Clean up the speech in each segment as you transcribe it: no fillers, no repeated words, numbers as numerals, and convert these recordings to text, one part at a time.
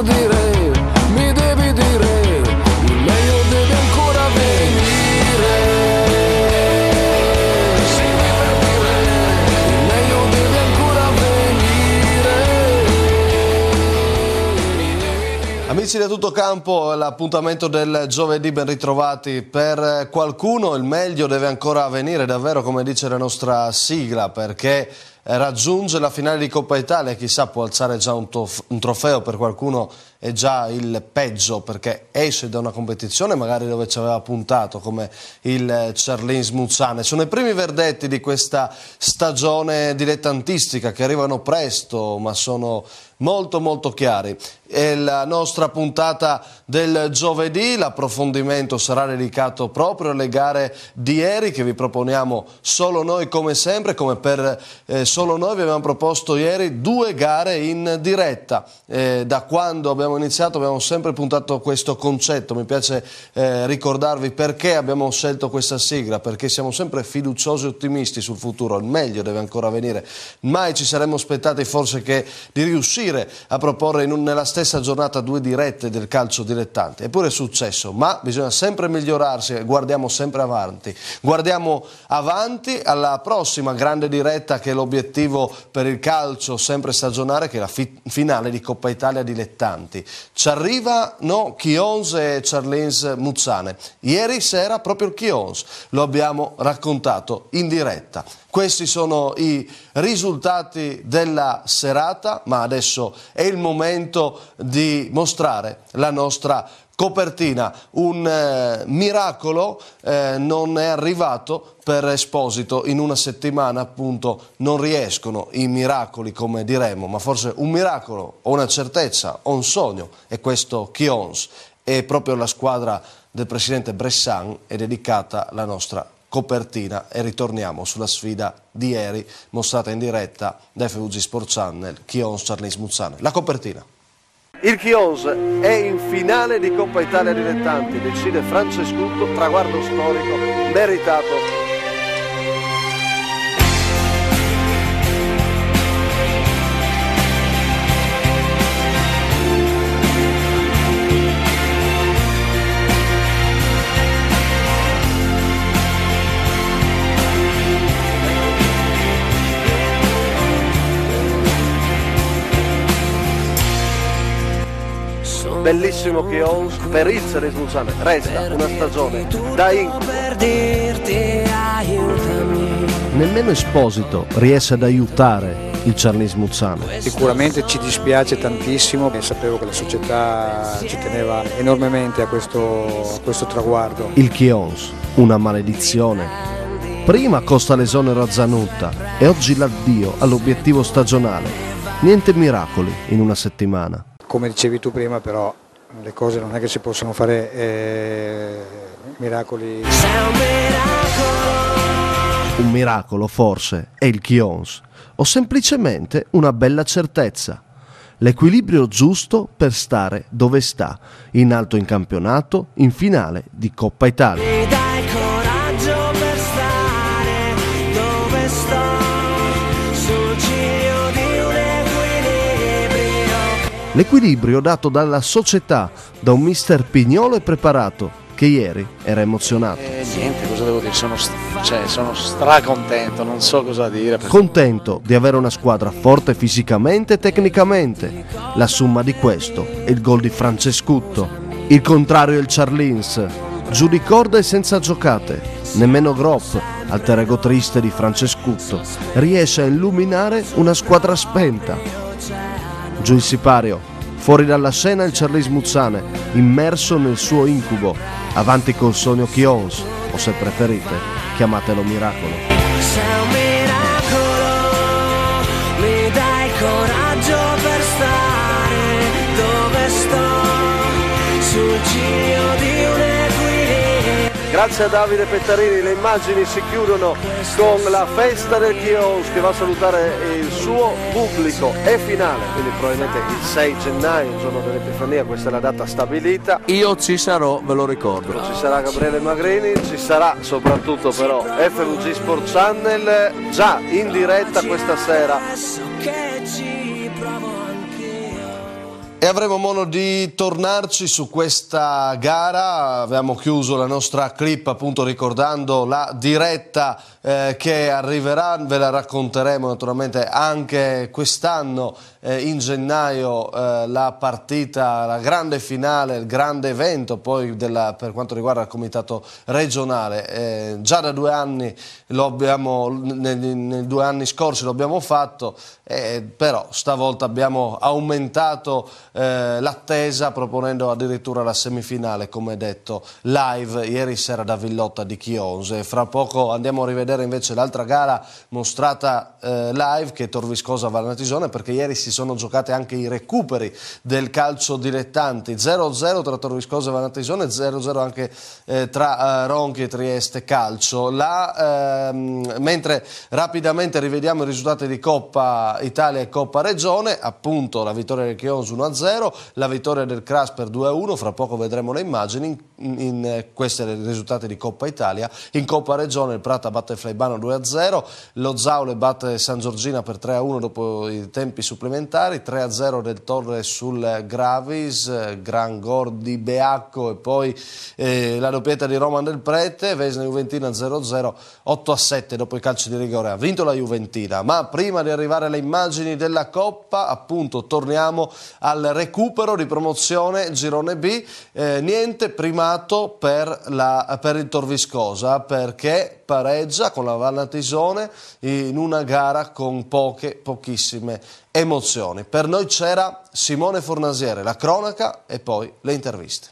per dire, mi devi dire, il meglio deve ancora venire. Sì, per dire, il meglio deve ancora venire. Amici da tutto campo, l'appuntamento del giovedì, ben ritrovati. Per qualcuno il meglio deve ancora venire, davvero, come dice la nostra sigla, perché raggiunge la finale di Coppa Italia, chissà, può alzare già un trofeo. Per qualcuno è già il peggio, perché esce da una competizione magari dove ci aveva puntato, come il Charlins Muzzane. Sono i primi verdetti di questa stagione dilettantistica che arrivano presto, ma sono molto molto chiari. È la nostra puntata del giovedì, l'approfondimento sarà dedicato proprio alle gare di ieri, che vi proponiamo solo noi come sempre, come per solo noi vi abbiamo proposto ieri 2 gare in diretta. Da quando abbiamo iniziato abbiamo sempre puntato questo concetto, mi piace ricordarvi perché abbiamo scelto questa sigla, perché siamo sempre fiduciosi e ottimisti sul futuro, il meglio deve ancora venire. Mai ci saremmo aspettati forse di riuscire a proporre nella stessa giornata 2 dirette del calcio dilettante, eppure è successo, ma bisogna sempre migliorarsi e guardiamo sempre avanti. Guardiamo avanti alla prossima grande diretta, che è l'obiettivo per il calcio sempre stagionale, che è la finale di Coppa Italia dilettanti. Ci arrivano Chions e Charlins Muzzane. Ieri sera proprio il Chions lo abbiamo raccontato in diretta. Questi sono i risultati della serata, ma adesso è il momento di mostrare la nostra copertina. Un miracolo non è arrivato per Esposito. In una settimana appunto non riescono i miracoli, come diremo, ma forse un miracolo o una certezza o un sogno è questo Chions, e proprio la squadra del presidente Bressan è dedicata la nostra copertina. E ritorniamo sulla sfida di ieri mostrata in diretta da FVG Sport Channel, Chions Charlins Muzzane. La copertina. Il Chions è in finale di Coppa Italia dilettanti, decide Francescutto, traguardo storico meritato. Bellissimo Chions per il Charlins Muzzane, resta una stagione da incubo. Nemmeno Esposito riesce ad aiutare il Charlins Muzzane. Sicuramente ci dispiace tantissimo e sapevo che la società ci teneva enormemente a questo traguardo. Il Chions, una maledizione. Prima costa l'esonero a Zanutta e oggi l'addio all'obiettivo stagionale. Niente miracoli in una settimana. Come dicevi tu prima, però le cose non è che si possono fare miracoli. Un miracolo forse è il Chions, o semplicemente una bella certezza. L'equilibrio giusto per stare dove sta, in alto in campionato, in finale di Coppa Italia. L'equilibrio dato dalla società, da un mister Pignolo e preparato, che ieri era emozionato. Niente, cosa devo dire? Sono stracontento, non so cosa dire. Contento di avere una squadra forte fisicamente e tecnicamente. La somma di questo è il gol di Francescutto. Il contrario è il Charlins, giù di corda e senza giocate. Nemmeno Gropp, alter ego triste di Francescutto, riesce a illuminare una squadra spenta. Giù il sipario, fuori dalla scena il Charlins Muzzane, immerso nel suo incubo, avanti col sogno Chions, o se preferite, chiamatelo miracolo. Sei un miracolo, mi dai coraggio per stare dove sto, sul ciglio di un equilibrio. Grazie a Davide Pettarini, le immagini si chiudono con la festa del Chions che va a salutare il suo pubblico. È finale, quindi probabilmente il 6 gennaio, il giorno dell'Epifania, questa è la data stabilita. Io ci sarò, ve lo ricordo. Ci sarà Gabriele Magrini, ci sarà soprattutto però FVG Sport Channel, già in diretta questa sera. E avremo modo di tornarci su questa gara. Abbiamo chiuso la nostra clip appunto ricordando la diretta che arriverà, ve la racconteremo naturalmente anche quest'anno in gennaio, la partita, la grande finale, il grande evento poi per quanto riguarda il comitato regionale. Già da 2 anni nei 2 anni scorsi lo abbiamo fatto, però stavolta abbiamo aumentato l'attesa proponendo addirittura la semifinale, come detto, live ieri sera da Villotta di Chionse. Fra poco andiamo a rivedere invece l'altra gara mostrata live, che è Tor Viskosa Valnatisone, perché ieri si sono giocate anche i recuperi del calcio dilettanti, 0-0 tra Tor Viskosa e Valnatisone, 0-0 anche tra Ronchi e Trieste Calcio. Mentre rapidamente rivediamo i risultati di Coppa Italia e Coppa Regione, appunto la vittoria del Chionse 1-0, la vittoria del Cras per 2-1, fra poco vedremo le immagini. Questi sono i risultati di Coppa Italia. In Coppa Regione il Prata batte Flaibano 2-0, lo Zaule batte San Giorgina per 3-1 dopo i tempi supplementari, 3-0 del Torre sul Gravis, Gran Gor di Beacco e poi la doppietta di Roman del Prete, Vesna Juventina 0-0, 8-7 dopo i calci di rigore ha vinto la Juventina. Ma prima di arrivare alle immagini della Coppa, appunto, torniamo al recupero di promozione Girone B. Niente primato per il Tor Viskosa, perché pareggia con la Valnatisone in una gara con pochissime emozioni. Per noi c'era Simone Fornasiere, la cronaca e poi le interviste.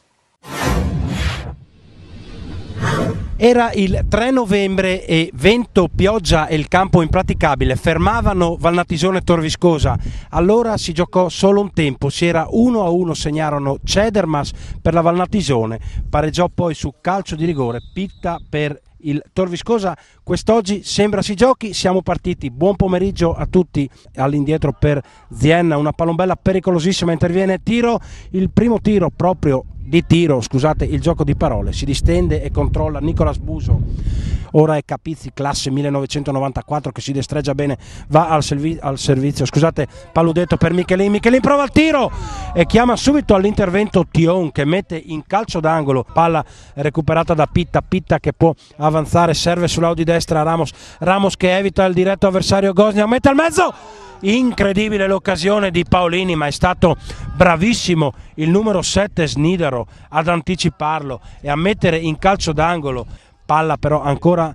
Era il 3 novembre e vento, pioggia e il campo impraticabile fermavano Valnatisone e Tor Viskosa. Allora si giocò solo un tempo, si era 1-1, segnarono Cedermas per la Valnatisone, pareggiò poi su calcio di rigore Pitta per il Tor Viskosa. Quest'oggi sembra si giochi, siamo partiti. Buon pomeriggio a tutti. All'indietro per Zienna, una palombella pericolosissima, interviene tiro, il primo tiro proprio di tiro, scusate il gioco di parole, si distende e controlla Nicolas Buso. Ora è Capizzi, classe 1994, che si destreggia bene, va al servizio, scusate, paludetto per Michelin, Michelin prova il tiro e chiama subito all'intervento Tion, che mette in calcio d'angolo, palla recuperata da Pitta, Pitta che può avanzare, serve sull'au di destra Ramos, Ramos che evita il diretto avversario Gosnia, mette al mezzo. Incredibile l'occasione di Paolini, ma è stato bravissimo il numero 7 Snidero ad anticiparlo e a mettere in calcio d'angolo. Palla però ancora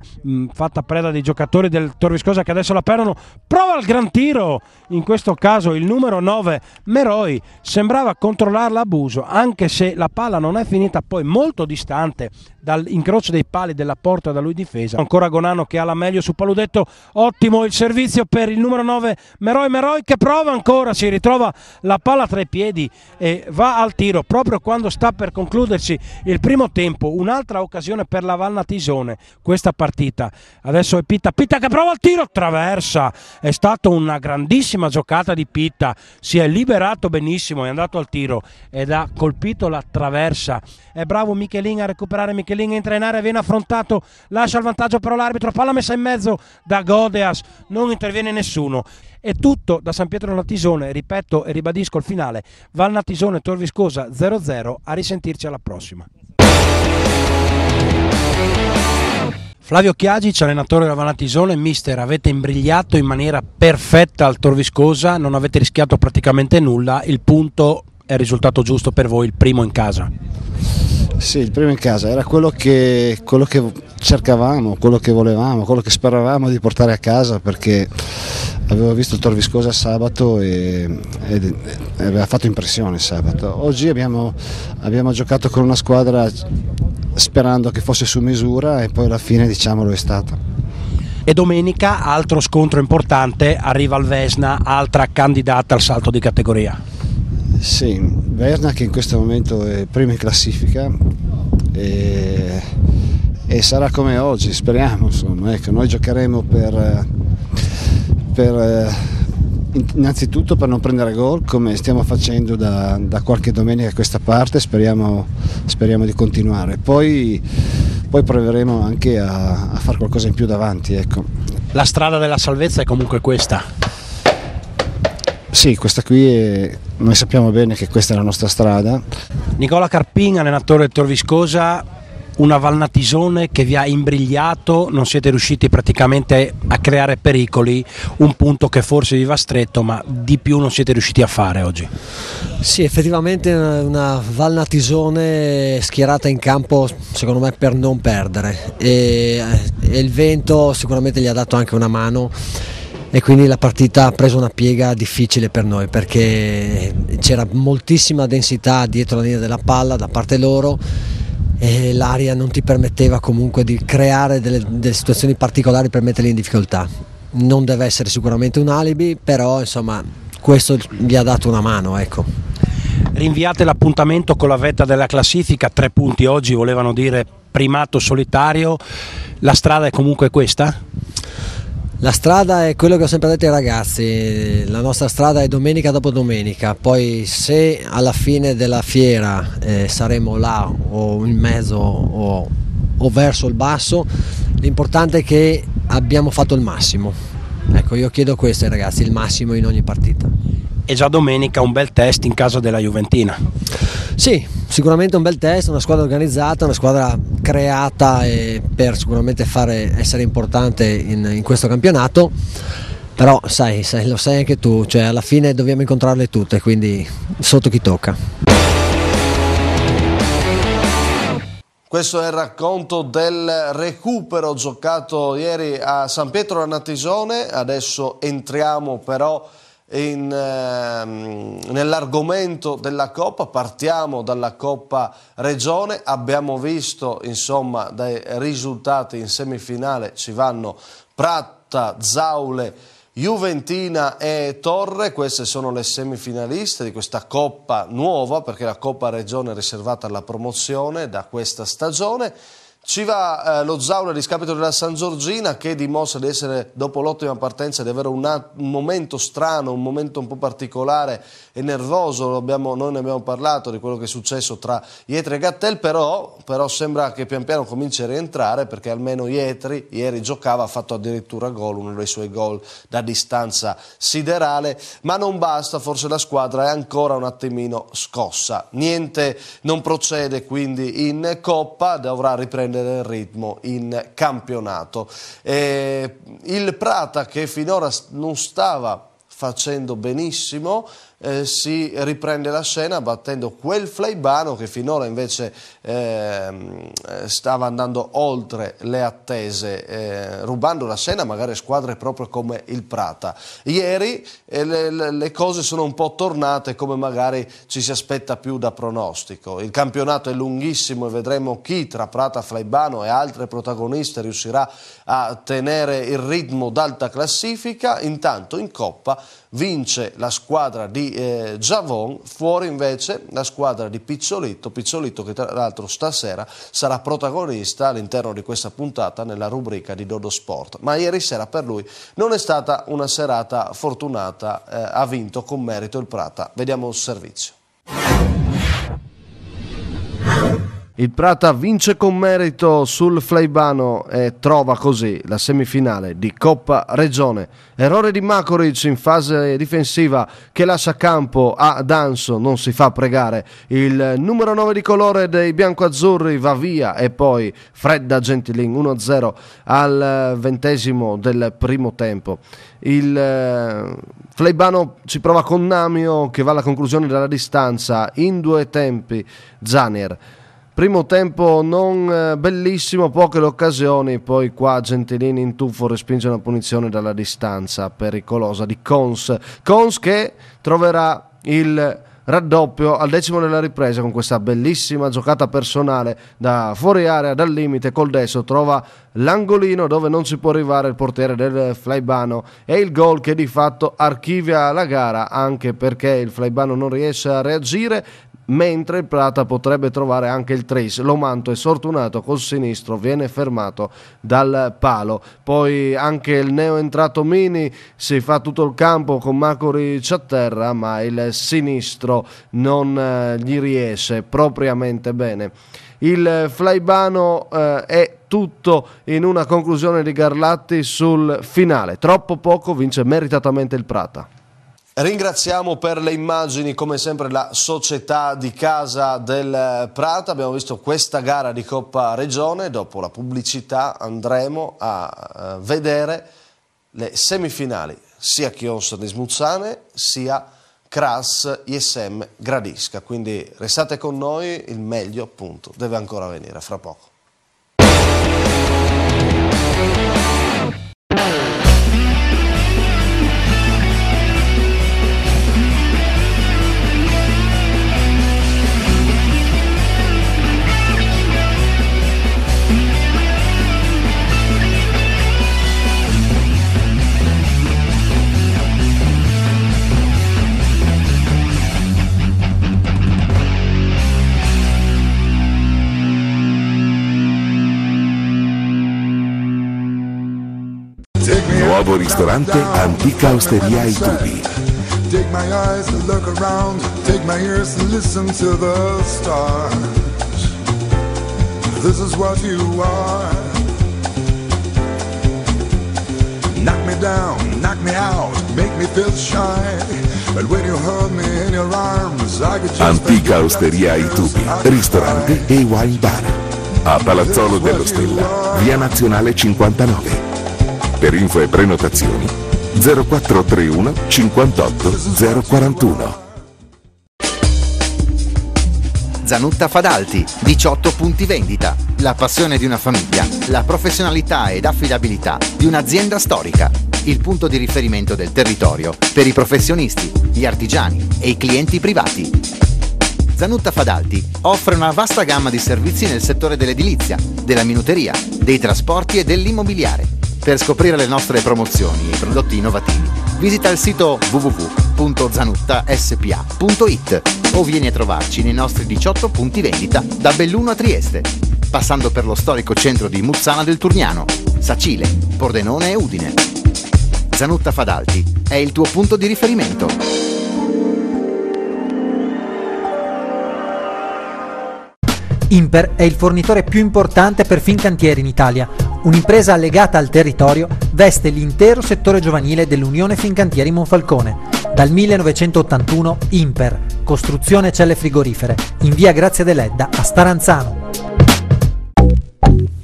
fatta preda dei giocatori del Tor Viskosa, che adesso la perdono. Prova il gran tiro, in questo caso il numero 9 Meroi, sembrava controllarla a Buso, anche se la palla non è finita poi molto distante dall'incrocio dei pali della porta da lui difesa. Ancora Gonano che ha la meglio su paludetto, ottimo il servizio per il numero 9 Meroi, Meroi che prova ancora, si ritrova la palla tra i piedi e va al tiro proprio quando sta per concludersi il primo tempo. Un'altra occasione per la Valnatisone questa partita. Adesso è Pitta, Pitta che prova il tiro, traversa, è stata una grandissima giocata di Pitta, si è liberato benissimo, è andato al tiro ed ha colpito la traversa. È bravo Michelin a recuperare, Michelin entra in area, viene affrontato, lascia il vantaggio però l'arbitro, palla messa in mezzo da Godeas, non interviene nessuno. È tutto da San Pietro Natisone, ripeto e ribadisco il finale, Valnatisone Tor Viskosa 0-0, a risentirci alla prossima. Flavio Chiagic, allenatore della Valnatisone, mister, avete imbrigliato in maniera perfetta al Tor Viskosa, non avete rischiato praticamente nulla, il punto è il risultato giusto per voi, il primo in casa. Sì, il primo in casa era quello che cercavamo, quello che volevamo, quello che speravamo di portare a casa, perché avevo visto il Tor Viskosa sabato e aveva fatto impressione sabato. Oggi abbiamo giocato con una squadra sperando che fosse su misura e poi alla fine, diciamo, lo è stata. E domenica altro scontro importante, arriva il Vesna, altra candidata al salto di categoria. Sì, Vesna che in questo momento è prima in classifica e sarà come oggi, speriamo, insomma, ecco, noi giocheremo per innanzitutto per non prendere gol, come stiamo facendo da qualche domenica a questa parte, speriamo di continuare, poi proveremo anche a fare qualcosa in più davanti, ecco. La strada della salvezza è comunque questa. Sì, questa qui noi sappiamo bene che questa è la nostra strada. Nicola Carpin, allenatore del Tor Viscosa, una Valnatisone che vi ha imbrigliato, non siete riusciti praticamente a creare pericoli, un punto che forse vi va stretto, ma di più non siete riusciti a fare oggi. Sì, effettivamente una Valnatisone schierata in campo secondo me per non perdere e il vento sicuramente gli ha dato anche una mano e quindi la partita ha preso una piega difficile per noi perché c'era moltissima densità dietro la linea della palla da parte loro e l'aria non ti permetteva comunque di creare delle situazioni particolari per metterli in difficoltà. Non deve essere sicuramente un alibi, però insomma questo gli ha dato una mano, ecco. Rinviate l'appuntamento con la vetta della classifica, 3 punti oggi volevano dire primato solitario, la strada è comunque questa? La strada è quello che ho sempre detto ai ragazzi, la nostra strada è domenica dopo domenica, poi se alla fine della fiera saremo là o in mezzo o verso il basso, l'importante è che abbiamo fatto il massimo. Ecco, io chiedo questo ai ragazzi, il massimo in ogni partita. E già domenica un bel test in casa della Juventina. Sì, sicuramente un bel test, una squadra organizzata, una squadra creata per sicuramente essere importante in questo campionato, però sai, lo sai anche tu, cioè alla fine dobbiamo incontrarle tutte, quindi sotto chi tocca. Questo è il racconto del recupero giocato ieri a San Pietro Valnatisone. Adesso entriamo però nell'argomento della Coppa, partiamo dalla Coppa Regione. Abbiamo visto insomma dai risultati in semifinale ci vanno Pratta, Zaule, Juventina e Torre. Queste sono le semifinaliste di questa Coppa nuova, perché la Coppa Regione è riservata alla promozione da questa stagione. Ci va lo Zaule a discapito della San Giorgina, che dimostra di essere, dopo l'ottima partenza, di avere un momento strano, un momento un po' particolare e nervoso. Noi ne abbiamo parlato di quello che è successo tra Ietri e Gattel, però sembra che pian piano cominci a rientrare, perché almeno Ietri ieri giocava, ha fatto addirittura gol, uno dei suoi gol da distanza siderale, ma non basta, forse la squadra è ancora un attimino scossa. Niente, non procede quindi in Coppa, dovrà riprendere il ritmo in campionato. Il Prata, che finora non stava facendo benissimo, si riprende la scena battendo quel Flaibano che finora invece stava andando oltre le attese, rubando la scena magari a squadre proprio come il Prata. Ieri le cose sono un po' tornate come magari ci si aspetta più da pronostico. Il campionato è lunghissimo e vedremo chi tra Prata, Flaibano e altre protagoniste riuscirà a tenere il ritmo d'alta classifica. Intanto in Coppa vince la squadra di Giavon, fuori invece la squadra di Pizzolitto che tra l'altro stasera sarà protagonista all'interno di questa puntata nella rubrica di Dodo Sport. Ma ieri sera per lui non è stata una serata fortunata, ha vinto con merito il Prata. Vediamo il servizio. Il Prata vince con merito sul Flaibano e trova così la semifinale di Coppa Regione. Errore di Makoric in fase difensiva che lascia campo a Danso, non si fa pregare. Il numero 9 di colore dei biancoazzurri va via e poi Fredda Gentilin 1-0 al 20° del primo tempo. Il Flaibano ci prova con Namio che va alla conclusione dalla distanza in 2 tempi. Zanier. Primo tempo non bellissimo, poche le occasioni, poi qua Gentilini in tuffo respinge una punizione dalla distanza pericolosa di Cons che troverà il raddoppio al 10° della ripresa con questa bellissima giocata personale da fuori area, dal limite, col destro trova l'angolino dove non ci può arrivare il portiere del Flaibano e il gol che di fatto archivia la gara, anche perché il Flaibano non riesce a reagire, mentre il Prata potrebbe trovare anche il tris. Lomanto è sfortunato col sinistro, viene fermato dal palo. Poi anche il neoentrato Mini si fa tutto il campo con Makoric a terra, ma il sinistro non gli riesce propriamente bene. Il Flaibano è tutto in una conclusione di Garlatti sul finale. Troppo poco, vince meritatamente il Prata. Ringraziamo per le immagini come sempre la società di Casa del Prato. Abbiamo visto questa gara di Coppa Regione, dopo la pubblicità andremo a vedere le semifinali sia Chios di Smuzzane sia Cras ISM Gradisca, quindi restate con noi, il meglio appunto deve ancora venire fra poco. Nuovo ristorante Antica Osteria ai Tubi. Take my eyes to look around, take my ears to listen to the stars. This is what you are. Knock me down, knock me out, make me feel shy. But when you hold me in your arms, I could just Antica Osteria ai Tubi, ristorante e wine bar. A Palazzolo dello Stella, via Nazionale 59. Per info e prenotazioni 0431 58 041. Zanutta Fadalti, 18 punti vendita, la passione di una famiglia, la professionalità ed affidabilità di un'azienda storica, il punto di riferimento del territorio per i professionisti, gli artigiani e i clienti privati. Zanutta Fadalti offre una vasta gamma di servizi nel settore dell'edilizia, della minuteria, dei trasporti e dell'immobiliare. Per scoprire le nostre promozioni e i prodotti innovativi, visita il sito www.zanuttaspa.it o vieni a trovarci nei nostri 18 punti vendita da Belluno a Trieste, passando per lo storico centro di Muzzana del Turniano, Sacile, Pordenone e Udine. Zanutta Fadalti è il tuo punto di riferimento. Imper è il fornitore più importante per Fincantieri in Italia. Un'impresa legata al territorio, veste l'intero settore giovanile dell'Unione Fincantieri Monfalcone. Dal 1981 Imper, costruzione celle frigorifere, in via Grazia Deledda a Staranzano.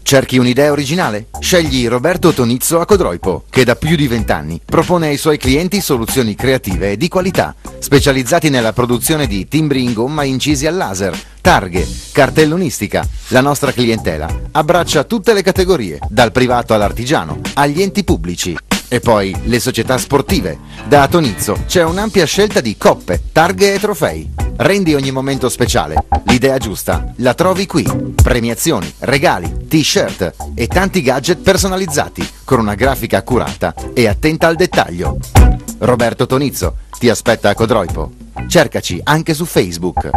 Cerchi un'idea originale? Scegli Roberto Tonizzo a Codroipo, che da più di 20 anni propone ai suoi clienti soluzioni creative e di qualità, specializzati nella produzione di timbri in gomma incisi al laser, targhe, cartellonistica. La nostra clientela abbraccia tutte le categorie, dal privato all'artigiano, agli enti pubblici. E poi le società sportive. Da Tonizzo c'è un'ampia scelta di coppe, targhe e trofei. Rendi ogni momento speciale. L'idea giusta la trovi qui. Premiazioni, regali, t-shirt e tanti gadget personalizzati con una grafica accurata e attenta al dettaglio. Roberto Tonizzo ti aspetta a Codroipo. Cercaci anche su Facebook.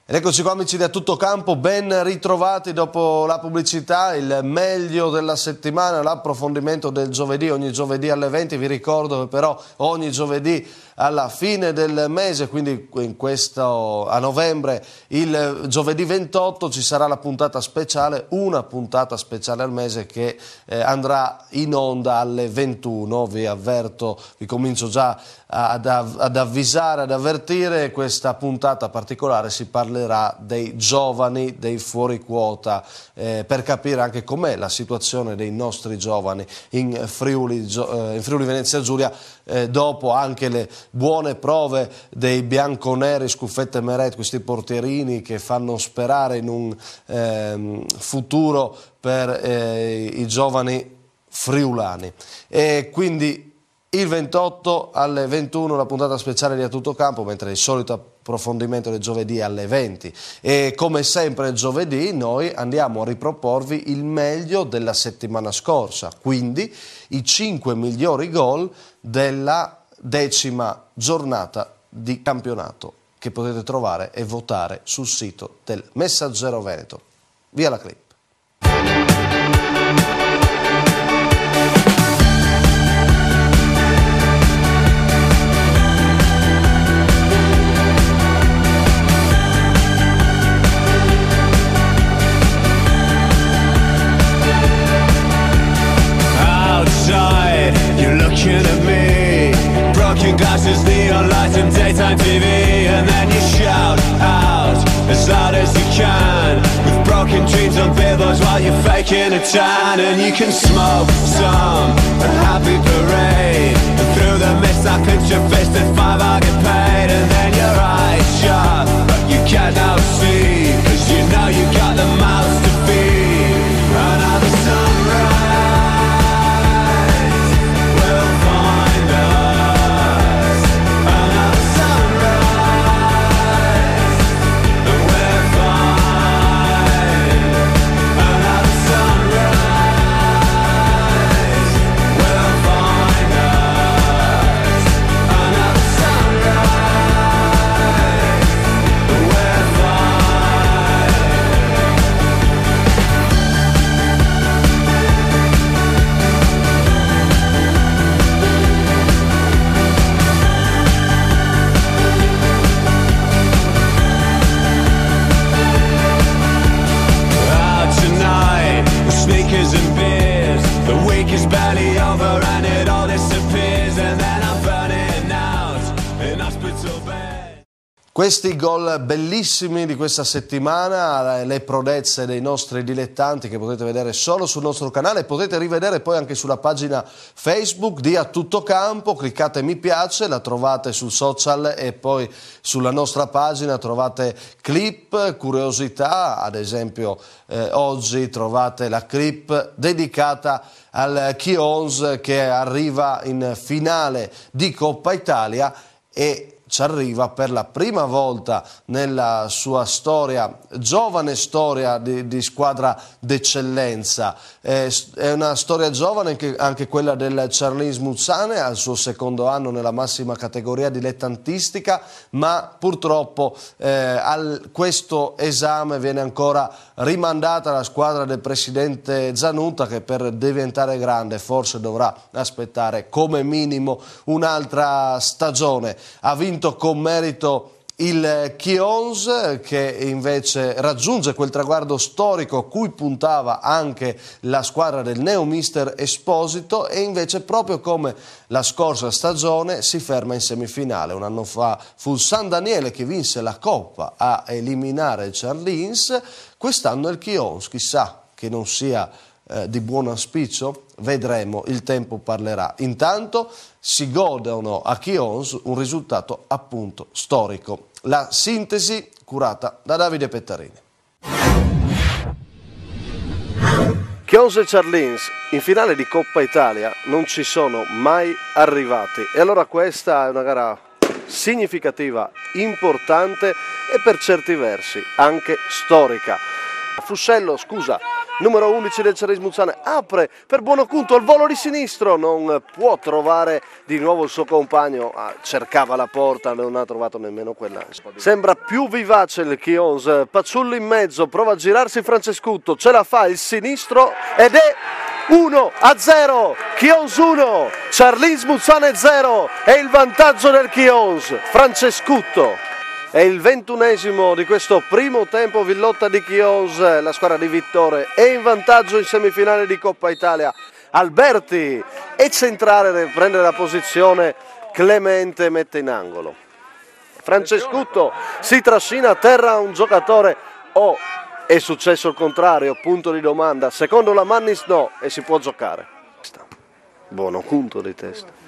Ed eccoci qua amici di A Tutto Campo, ben ritrovati dopo la pubblicità, il meglio della settimana, l'approfondimento del giovedì, ogni giovedì alle 20, vi ricordo che però ogni giovedì alla fine del mese, quindi a novembre, il giovedì 28 ci sarà la puntata speciale, una puntata speciale al mese che andrà in onda alle 21, vi avverto, vi comincio già ad avvisare, ad avvertire, questa puntata particolare si parlerà dei giovani, dei fuori quota, per capire anche com'è la situazione dei nostri giovani in Friuli Venezia Giulia, dopo anche le buone prove dei bianconeri Scuffetta e Meret, questi portierini che fanno sperare in un futuro per i giovani friulani. E quindi il 28 alle 21 la puntata speciale di A Tutto Campo, mentre il solito approfondimento del giovedì alle 20. E come sempre il giovedì noi andiamo a riproporvi il meglio della settimana scorsa, quindi i 5 migliori gol della 10ª giornata di campionato, che potete trovare e votare sul sito del Messaggero Veneto. Via la clip. on TV and then you shout out as loud as you can, with broken dreams on billboards while you're faking a tan. And you can smoke some a happy parade, and through the mist I clench your fist at 5 I get paid. And then your eyes shut but you cannot see, cause you know you got the mouths to feed. Another sunrise will find us, another sunrise and we're fine. Another sunrise will find us, another sunrise and we're fine. Out tonight with sneakers and beers, the week is barely over and it all disappears, and then I'm burning out in hospital bed. Questi gol bellissimi di questa settimana, le prodezze dei nostri dilettanti che potete vedere solo sul nostro canale, potete rivedere poi anche sulla pagina Facebook di A Tutto Campo, cliccate mi piace, la trovate sul social e poi sulla nostra pagina trovate clip, curiosità, ad esempio oggi trovate la clip dedicata al Chions che arriva in finale di Coppa Italia e ci arriva per la prima volta nella sua storia, giovane storia di squadra d'eccellenza. È una storia giovane anche quella del Charlins Muzzane, al suo secondo anno nella massima categoria dilettantistica, ma purtroppo questo esame viene ancora rimandata alla squadra del presidente Zanutta, che per diventare grande forse dovrà aspettare come minimo un'altra stagione. Ha vinto con merito il Chions, che invece raggiunge quel traguardo storico a cui puntava anche la squadra del neomister Esposito, e invece proprio come la scorsa stagione si ferma in semifinale. Un anno fa fu il San Daniele che vinse la Coppa a eliminare il Charlins, quest'anno il Chions, chissà che non sia di buon auspicio, vedremo, il tempo parlerà. Intanto si godono a Chions un risultato appunto storico. La sintesi curata da Davide Pettarini. Chions e Charlins in finale di Coppa Italia non ci sono mai arrivati, e allora questa è una gara significativa, importante e per certi versi anche storica. Fuscello, scusa, numero 11 del Charlins Muzzane, apre per Buonokunto al volo di sinistro, non può trovare di nuovo il suo compagno, cercava la porta, non ha trovato nemmeno quella. Sembra più vivace il Chions, Paciulli in mezzo, prova a girarsi Francescutto, ce la fa il sinistro ed è 1-0, Chions 1, Charlins Muzzane 0, è il vantaggio del Chions. Francescutto. È il 21esimo di questo primo tempo, Villotta di Chions, la squadra di Vittore è in vantaggio in semifinale di Coppa Italia. Alberti è centrale, prende la posizione, Clemente mette in angolo. Francescutto si trascina a terra un giocatore, o è successo il contrario, punto di domanda, secondo la Mannis no, e si può giocare. Buonokunto di testa.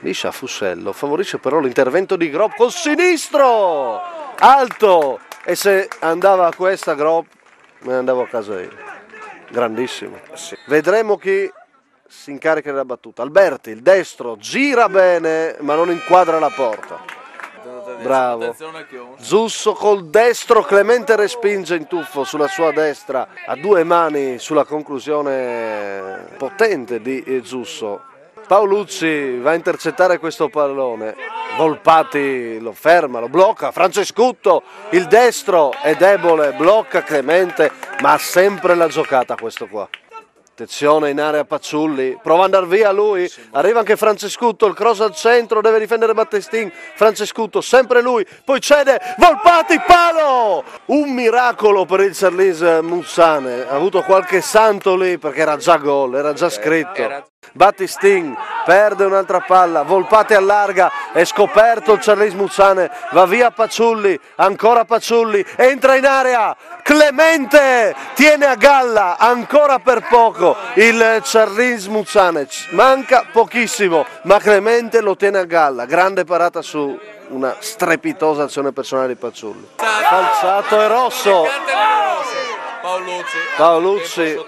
Liscia Fuscello, favorisce però l'intervento di Grob col sinistro, alto, e se andava a questa Grob me ne andavo a casa io, grandissimo. Vedremo chi si incarica della battuta. Alberti, il destro, gira bene ma non inquadra la porta, bravo. Zusso col destro, Clemente respinge in tuffo sulla sua destra, a due mani sulla conclusione potente di Zusso. Paolucci va a intercettare questo pallone, Volpati lo ferma, lo blocca, Francescutto, il destro è debole, blocca Clemente, ma ha sempre la giocata questo qua. Attenzione in area Paciulli, prova ad andare via lui, arriva anche Francescutto, il cross al centro, deve difendere Battestin, Francescutto, sempre lui, poi cede, Volpati, palo! Un miracolo per il Charlins Muzzane, ha avuto qualche santo lì perché era già gol, era già scritto. Battestin perde un'altra palla, Volpati allarga, è scoperto il Charlis Muzzane, va via Paciulli, ancora Paciulli, entra in area, Clemente tiene a galla ancora per poco il Charlis Muzzane, manca pochissimo ma Clemente lo tiene a galla, grande parata su una strepitosa azione personale di Paciulli. Falciato e rosso, Paolucci,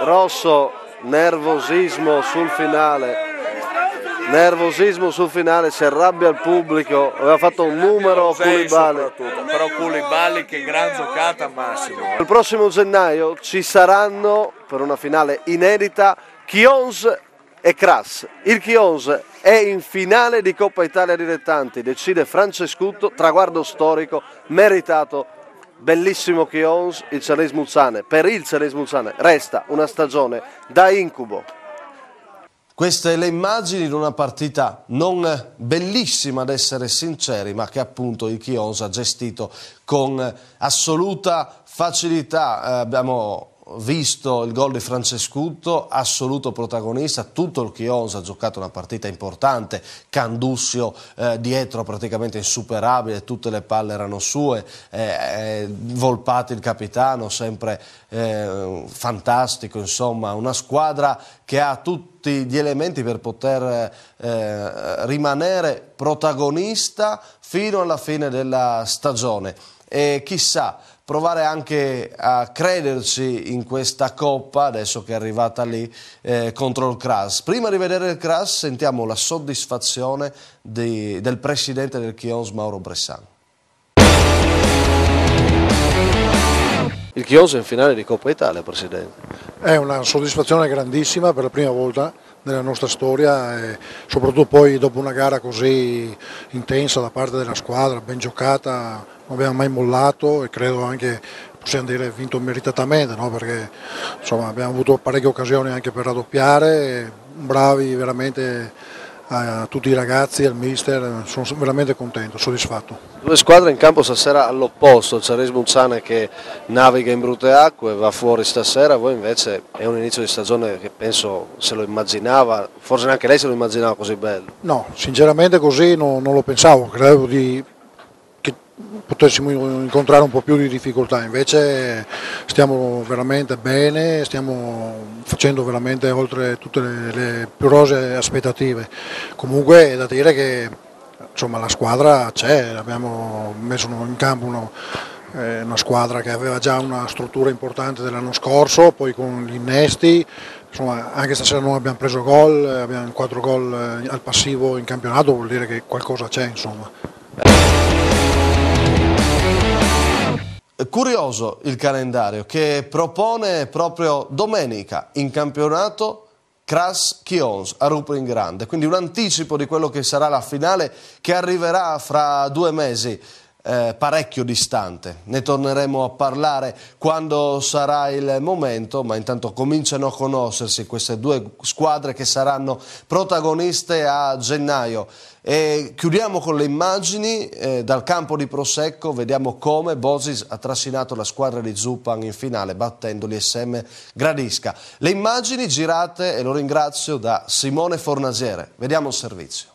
rosso, nervosismo sul finale, si arrabbia il pubblico, aveva fatto un numero Koulibaly. Però Koulibaly che gran giocata Massimo. Il prossimo gennaio ci saranno, per una finale inedita, Chions e Kras. Il Chions è in finale di Coppa Italia dilettanti, decide Francescuto, traguardo storico, meritato, bellissimo Chions, il Charlis Muzzane. Per il Charlis Muzzane resta una stagione da incubo. Queste le immagini di una partita non bellissima ad essere sinceri, ma che appunto il Chions ha gestito con assoluta facilità. Abbiamo visto il gol di Francescuto, assoluto protagonista, tutto il Chions ha giocato una partita importante, Candussio dietro praticamente insuperabile, tutte le palle erano sue, Volpati il capitano sempre fantastico, insomma una squadra che ha tutti gli elementi per poter rimanere protagonista fino alla fine della stagione e chissà provare anche a crederci in questa Coppa, adesso che è arrivata lì, contro il Kras. Prima di vedere il Kras sentiamo la soddisfazione del presidente del Chions, Mauro Bressan. Il Chions è in finale di Coppa Italia, presidente. È una soddisfazione grandissima per la prima volta nella nostra storia e soprattutto poi dopo una gara così intensa da parte della squadra, ben giocata, non abbiamo mai mollato e credo anche, possiamo dire, vinto meritatamente, no? Perché insomma, abbiamo avuto parecchie occasioni anche per raddoppiare, bravi veramente a tutti i ragazzi, al mister, sono veramente contento, soddisfatto. Due squadre in campo stasera all'opposto, il Charlis Muzzane che naviga in brutte acque, va fuori stasera, voi invece è un inizio di stagione che penso se lo immaginava, forse neanche lei se lo immaginava così bello. No, sinceramente così non lo pensavo, credevo che potessimo incontrare un po' più di difficoltà, invece stiamo veramente bene, stiamo facendo veramente oltre tutte le più rosee aspettative. Comunque è da dire che insomma, la squadra c'è, abbiamo messo in campo una squadra che aveva già una struttura importante dell'anno scorso, poi con gli innesti, insomma, anche stasera non abbiamo preso gol, abbiamo 4 gol al passivo in campionato, vuol dire che qualcosa c'è, insomma. Curioso il calendario che propone proprio domenica in campionato Kras Chions a Rupert Grande, quindi un anticipo di quello che sarà la finale che arriverà fra 2 mesi, parecchio distante. Ne torneremo a parlare quando sarà il momento, ma intanto cominciano a conoscersi queste due squadre che saranno protagoniste a gennaio. E chiudiamo con le immagini dal campo di Prosecco, vediamo come Bosis ha trascinato la squadra di Zupan in finale battendo l'ISM Gradisca. Le immagini girate, e lo ringrazio, da Simone Fornasiere. Vediamo il servizio.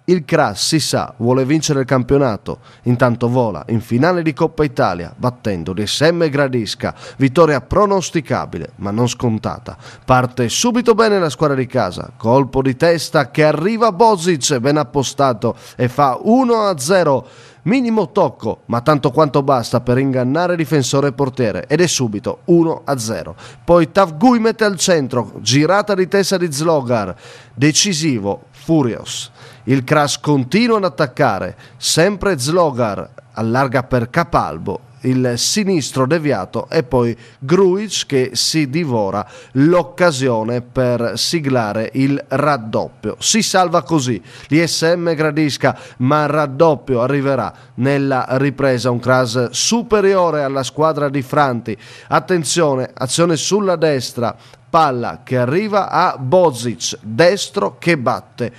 Il Kras, si sa, vuole vincere il campionato, intanto vola in finale di Coppa Italia battendo l'ISM Gradisca, vittoria pronosticabile ma non scontata. Parte subito bene la squadra di casa, colpo di testa che arriva Bozic ben appostato e fa 1-0. Minimo tocco, ma tanto quanto basta per ingannare difensore e portiere, ed è subito 1-0. Poi Tavgui mette al centro, girata di testa di Zlogar, decisivo Furios. Il Kras continua ad attaccare, sempre Zlogar allarga per Capalbo, il sinistro deviato e poi Grujic che si divora l'occasione per siglare il raddoppio. Si salva così l'ISM Gradisca, ma il raddoppio arriverà nella ripresa, un Kras superiore alla squadra di Franti. Attenzione, azione sulla destra, palla che arriva a Bozic, destro che batte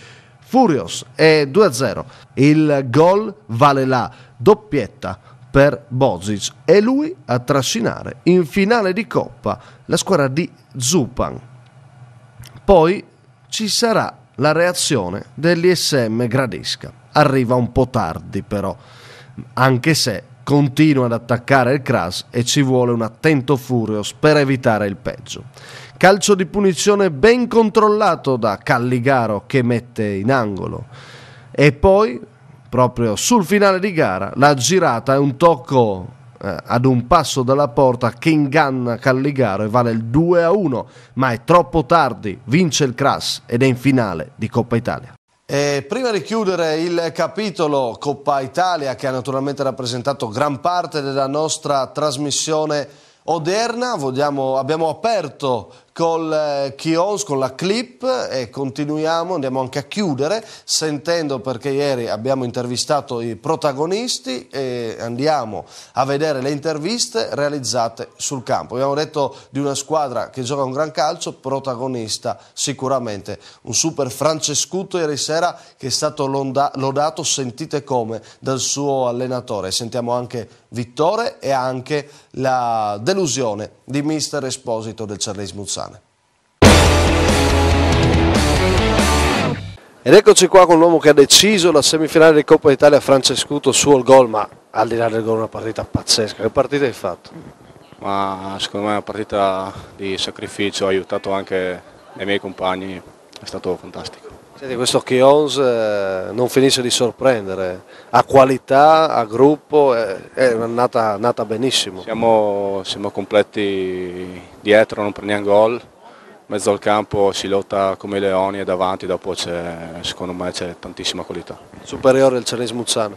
Furios, è 2-0. Il gol vale la doppietta per Božić, e lui a trascinare in finale di Coppa la squadra di Župan. Poi ci sarà la reazione dell'ISM Gradisca. Arriva un po' tardi però, anche se continua ad attaccare il Kras e ci vuole un attento Furios per evitare il peggio. Calcio di punizione ben controllato da Calligaro che mette in angolo, e poi proprio sul finale di gara la girata è un tocco ad un passo dalla porta che inganna Calligaro e vale il 2-1, ma è troppo tardi, vince il Kras ed è in finale di Coppa Italia. E prima di chiudere il capitolo Coppa Italia, che ha naturalmente rappresentato gran parte della nostra trasmissione odierna, abbiamo aperto col Chions, con la clip, e andiamo anche a chiudere sentendo, perché ieri abbiamo intervistato i protagonisti, e andiamo a vedere le interviste realizzate sul campo. Abbiamo detto di una squadra che gioca un gran calcio, protagonista sicuramente un super Francescuto ieri sera, che è stato lodato, sentite come, dal suo allenatore. Sentiamo anche Vittore e anche la delusione di mister Esposito del Cerlis Muzzane. Ed eccoci qua con l'uomo che ha deciso la semifinale di Coppa Italia, Francescuto, suo il gol, ma al di là del gol una partita pazzesca. Che partita hai fatto? Ma secondo me è una partita di sacrificio, ha aiutato anche i miei compagni, è stato fantastico. Senti, questo Chions non finisce di sorprendere, ha qualità, ha gruppo, è nata benissimo. Siamo completi dietro, non prendiamo gol, mezzo al campo si lotta come i leoni e davanti dopo secondo me c'è tantissima qualità. Superiore il Cerlis Muzzane?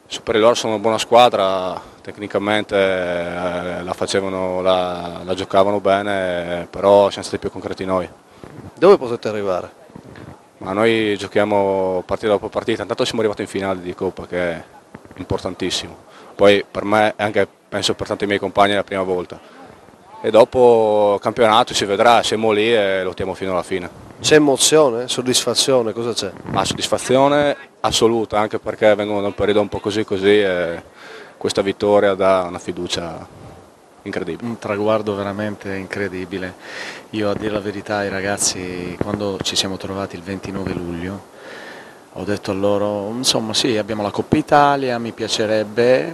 Superiore, sono una buona squadra, tecnicamente la giocavano bene, però siamo stati più concreti noi. Dove potete arrivare? Ma noi giochiamo partita dopo partita, intanto siamo arrivati in finale di Coppa, che è importantissimo. Poi per me e anche penso per tanti miei compagni è la prima volta. E dopo campionato si vedrà, siamo lì e lottiamo fino alla fine. C'è emozione, soddisfazione, cosa c'è? Ma soddisfazione assoluta, anche perché vengono da un periodo un po' così e questa vittoria dà una fiducia incredibile. Un traguardo veramente incredibile. Io, a dire la verità, ai ragazzi, quando ci siamo trovati il 29 luglio, ho detto a loro, insomma sì, abbiamo la Coppa Italia, mi piacerebbe,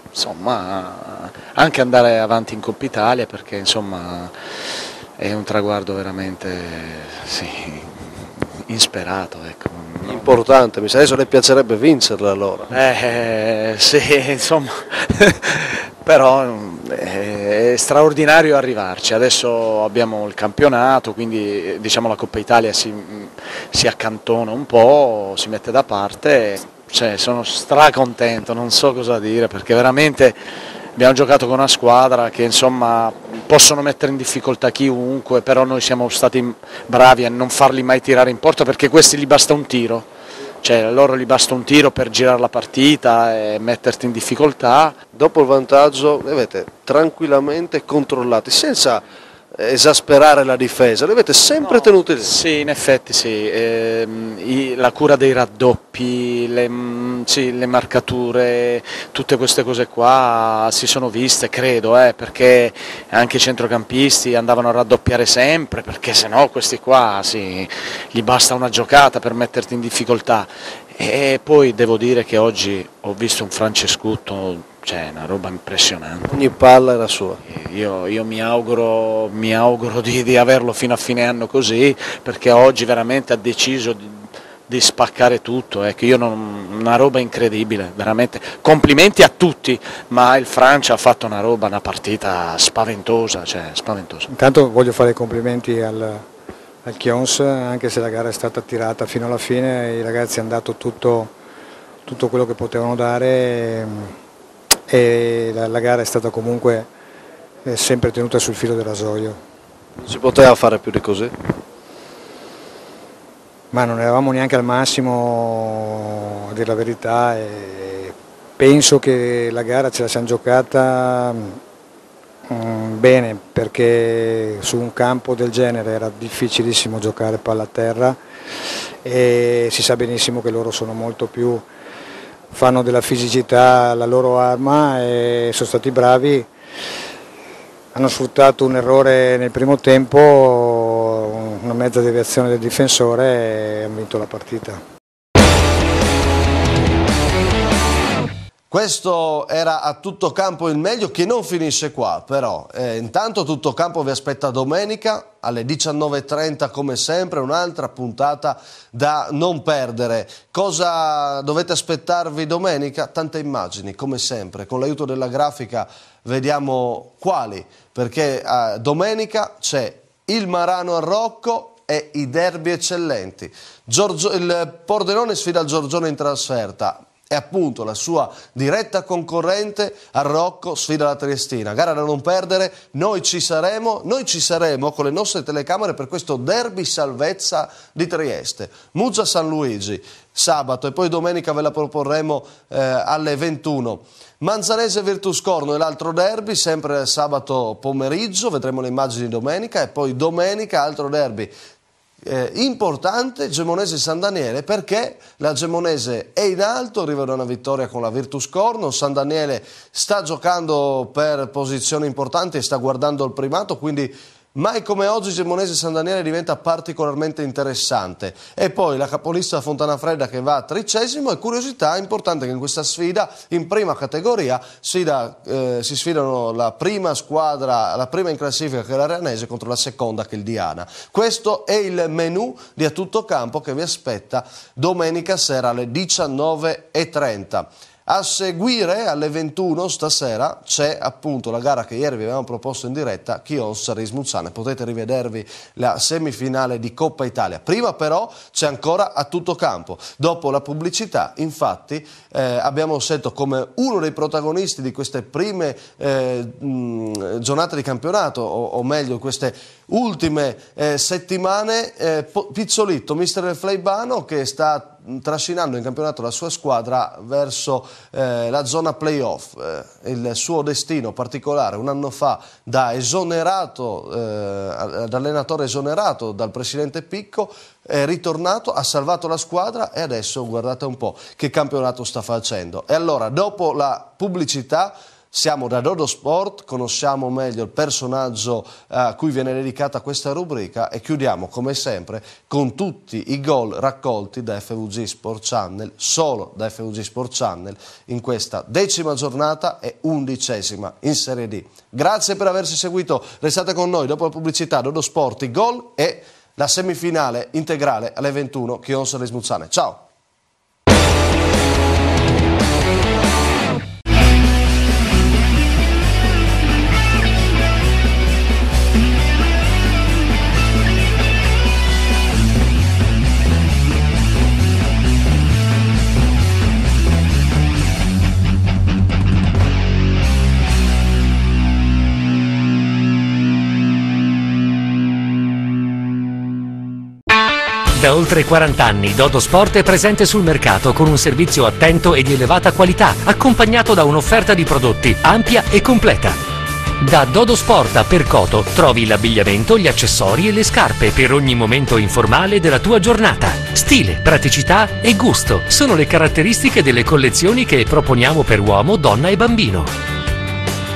insomma, anche andare avanti in Coppa Italia, perché insomma è un traguardo veramente, sì, insperato, ecco. Importante, mi sa, adesso le piacerebbe vincerla allora. Sì, insomma, però è straordinario arrivarci. Adesso abbiamo il campionato, quindi diciamo la Coppa Italia si accantona un po', si mette da parte. Cioè, sono stracontento, non so cosa dire, perché veramente abbiamo giocato con una squadra che insomma possono mettere in difficoltà chiunque, però noi siamo stati bravi a non farli mai tirare in porta, perché questi gli basta un tiro. Cioè, a loro gli basta un tiro per girare la partita e metterti in difficoltà. Dopo il vantaggio li avete tranquillamente controllati, senza esasperare la difesa, li avete sempre tenuti lì. Sì, in effetti sì, la cura dei raddoppi, le marcature, tutte queste cose qua si sono viste, credo, perché anche i centrocampisti andavano a raddoppiare sempre, perché sennò questi qua gli basta una giocata per metterti in difficoltà. E poi devo dire che oggi ho visto un Francescuto, cioè una roba impressionante. Ogni palla era sua. Io mi auguro di averlo fino a fine anno così, perché oggi veramente ha deciso di spaccare tutto, una roba incredibile, veramente. Complimenti a tutti, ma il Francia ha fatto una partita spaventosa, cioè spaventosa. Intanto voglio fare i complimenti al Chions, anche se la gara è stata tirata fino alla fine, i ragazzi hanno dato tutto quello che potevano dare e la gara è stata comunque sempre tenuta sul filo del rasoio. Non si poteva fare più di così? Ma non eravamo neanche al massimo, a dire la verità, e penso che la gara ce la siamo giocata bene, perché su un campo del genere era difficilissimo giocare palla a terra e si sa benissimo che loro sono molto più fanno della fisicità la loro arma e sono stati bravi, hanno sfruttato un errore nel primo tempo, una mezza deviazione del difensore e hanno vinto la partita. Questo era A Tutto Campo il meglio, che non finisce qua però. Intanto Tutto Campo vi aspetta domenica alle 19:30 come sempre, un'altra puntata da non perdere. Cosa dovete aspettarvi domenica? Tante immagini come sempre, con l'aiuto della grafica vediamo quali, perché domenica c'è il Marano a Rocco e i derby eccellenti. Il Pordenone sfida il Giorgione in trasferta. E appunto la sua diretta concorrente a Rocco sfida la Triestina. Gara da non perdere, noi ci saremo con le nostre telecamere per questo derby salvezza di Trieste. Muggia San Luigi, sabato, e poi domenica ve la proporremo alle 21. Manzanese Virtus Corno è l'altro derby, sempre sabato pomeriggio, vedremo le immagini domenica, e poi domenica altro derby. Importante, Gemonese San Daniele, perché la Gemonese è in alto, arriva da una vittoria con la Virtus Corno, San Daniele sta giocando per posizioni importanti e sta guardando il primato, quindi mai come oggi Gemonese San Daniele diventa particolarmente interessante. E poi la capolista Fontana Fredda che va a 13°, e curiosità importante che in questa sfida in prima categoria si sfidano la prima squadra, la prima in classifica che è l'Arenese contro la seconda che è il Diana. Questo è il menù di A Tutto Campo che vi aspetta domenica sera alle 19:30. A seguire alle 21 stasera c'è appunto la gara che ieri vi avevamo proposto in diretta, Chions-Rismuzzane. Potete rivedervi la semifinale di Coppa Italia. Prima però c'è ancora A Tutto Campo. Dopo la pubblicità, infatti, abbiamo scelto come uno dei protagonisti di queste prime giornate di campionato, o meglio queste ultime settimane, Pizzolitto, mister del Fleibano, che sta trascinando in campionato la sua squadra verso la zona playoff. Il suo destino particolare: un anno fa da allenatore esonerato dal presidente Picco, è ritornato, ha salvato la squadra e adesso guardate un po' che campionato sta facendo. E allora, dopo la pubblicità, siamo da Dodo Sport, conosciamo meglio il personaggio a cui viene dedicata questa rubrica e chiudiamo come sempre con tutti i gol raccolti da FVG Sport Channel, solo da FVG Sport Channel, in questa 10ª giornata e 11ª in Serie D. Grazie per averci seguito, restate con noi dopo la pubblicità. Dodo Sport, i gol e la semifinale integrale alle 21, Chions-Rismuzzane. Ciao! Da oltre 40 anni Dodo Sport è presente sul mercato con un servizio attento e di elevata qualità, accompagnato da un'offerta di prodotti ampia e completa. Da Dodo Sport a Percoto trovi l'abbigliamento, gli accessori e le scarpe per ogni momento informale della tua giornata. Stile, praticità e gusto sono le caratteristiche delle collezioni che proponiamo per uomo, donna e bambino.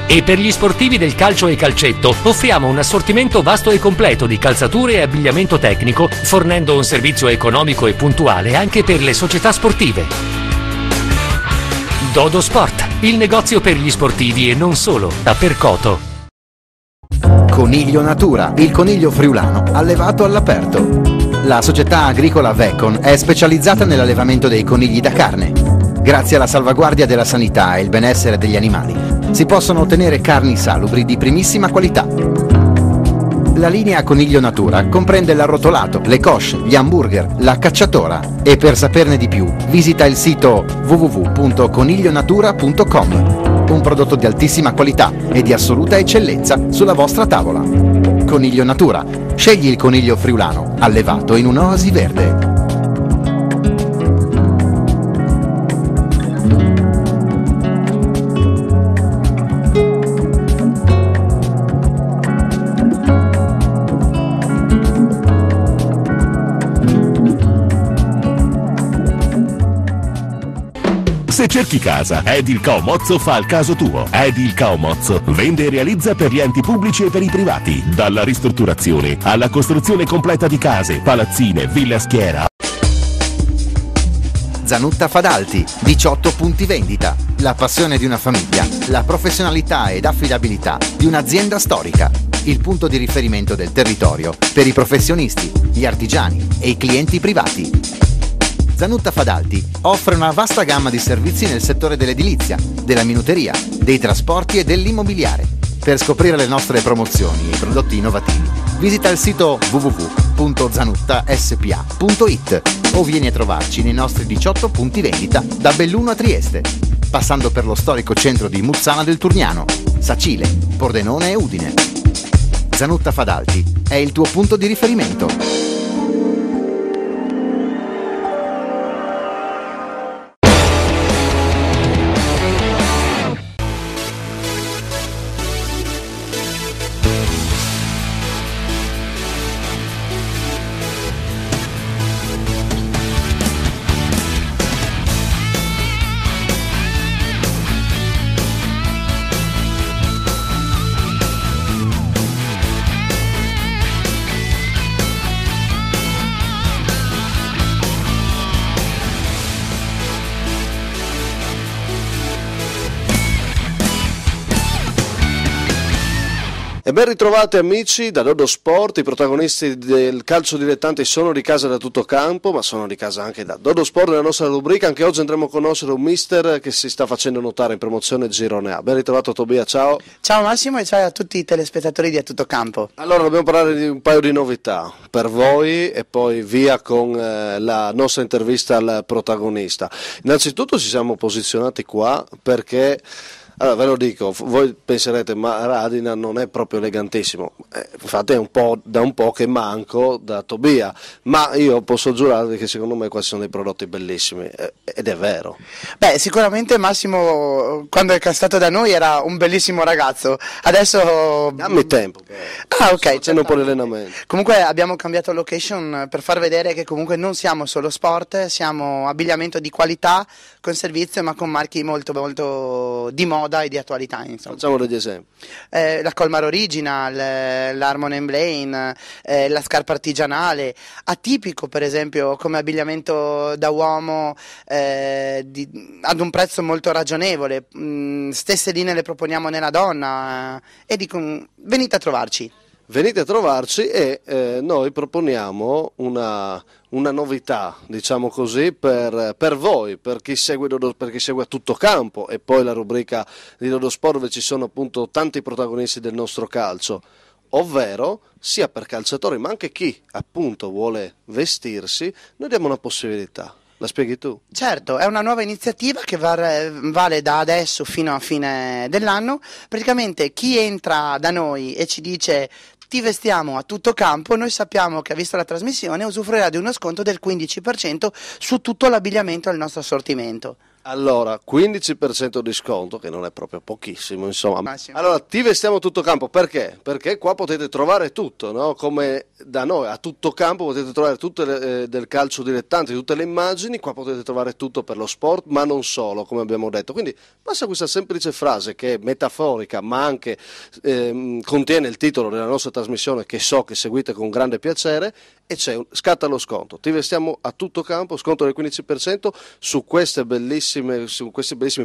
E per gli sportivi del calcio e calcetto offriamo un assortimento vasto e completo di calzature e abbigliamento tecnico, fornendo un servizio economico e puntuale anche per le società sportive. Dodo Sport, il negozio per gli sportivi e non solo, a Percoto. Coniglio Natura, il coniglio friulano allevato all'aperto. La società agricola Vecon è specializzata nell'allevamento dei conigli da carne. Grazie alla salvaguardia della sanità e il benessere degli animali si possono ottenere carni salubri di primissima qualità. La linea Coniglio Natura comprende l'arrotolato, le cosce, gli hamburger, la cacciatora, e per saperne di più visita il sito www.coniglionatura.com. Un prodotto di altissima qualità e di assoluta eccellenza sulla vostra tavola. Coniglio Natura, scegli il coniglio friulano allevato in un'oasi verde. Se Cerchi casa, Edil Mozzo fa il caso tuo. Edil Mozzo vende e realizza per gli enti pubblici e per i privati, dalla ristrutturazione alla costruzione completa di case, palazzine, ville a schiera. Zanutta Fadalti, 18 punti vendita. La passione di una famiglia, la professionalità ed affidabilità di un'azienda storica. Il punto di riferimento del territorio per i professionisti, gli artigiani e i clienti privati. Zanutta Fadalti offre una vasta gamma di servizi nel settore dell'edilizia, della minuteria, dei trasporti e dell'immobiliare. Per scoprire le nostre promozioni e i prodotti innovativi, visita il sito www.zanuttaspa.it o vieni a trovarci nei nostri 18 punti vendita da Belluno a Trieste, passando per lo storico centro di Muzzana del Turniano, Sacile, Pordenone e Udine. Zanutta Fadalti è il tuo punto di riferimento. E ben ritrovati amici da Dodo Sport, i protagonisti del calcio dilettanti sono di casa da tutto campo, ma sono di casa anche da Dodo Sport nella nostra rubrica. Anche oggi andremo a conoscere un mister che si sta facendo notare in promozione Girone A. Ben ritrovato Tobia, ciao. Ciao Massimo e ciao a tutti i telespettatori di A Tutto Campo. Allora dobbiamo parlare di un paio di novità per voi e poi via con la nostra intervista al protagonista. Innanzitutto ci siamo posizionati qua perché... Allora ve lo dico, voi penserete ma Radina non è proprio elegantissimo, infatti è da un po' che manco da Tobia, ma io posso giurarvi che secondo me questi sono dei prodotti bellissimi ed è vero. Beh, sicuramente Massimo quando è stato da noi era un bellissimo ragazzo, adesso... Dammi tempo, ok, facendo un po' di allenamento. Comunque abbiamo cambiato location per far vedere che comunque non siamo solo sport, siamo abbigliamento di qualità con servizio ma con marchi molto molto di moda e di attualità, insomma. Facciamo degli esempi. La Colmar Original, l'Harmon & Blaine, la scarpa artigianale, atipico per esempio come abbigliamento da uomo ad un prezzo molto ragionevole, stesse linee le proponiamo nella donna e dico venite a trovarci. Venite a trovarci e noi proponiamo una novità, diciamo così, per voi, per chi segue a tutto campo e poi la rubrica di Dodo Sport dove ci sono appunto tanti protagonisti del nostro calcio, ovvero sia per calciatori ma anche chi appunto vuole vestirsi, noi diamo una possibilità. La spieghi tu? Certo, è una nuova iniziativa che vale da adesso fino a fine dell'anno. Praticamente chi entra da noi e ci dice ti vestiamo a tutto campo, noi sappiamo che ha visto la trasmissione usufruirà di uno sconto del 15% su tutto l'abbigliamento del nostro assortimento. Allora, 15% di sconto, che non è proprio pochissimo, insomma. Massimo. Allora, ti vestiamo tutto campo, perché? Perché qua potete trovare tutto, no? Come da noi, a tutto campo potete trovare tutto del calcio dilettante, tutte le immagini, qua potete trovare tutto per lo sport, ma non solo, come abbiamo detto. Quindi basta questa semplice frase che è metaforica, ma anche contiene il titolo della nostra trasmissione, che so che seguite con grande piacere, e scatta lo sconto. Ti vestiamo a tutto campo, sconto del 15% su questi bellissimi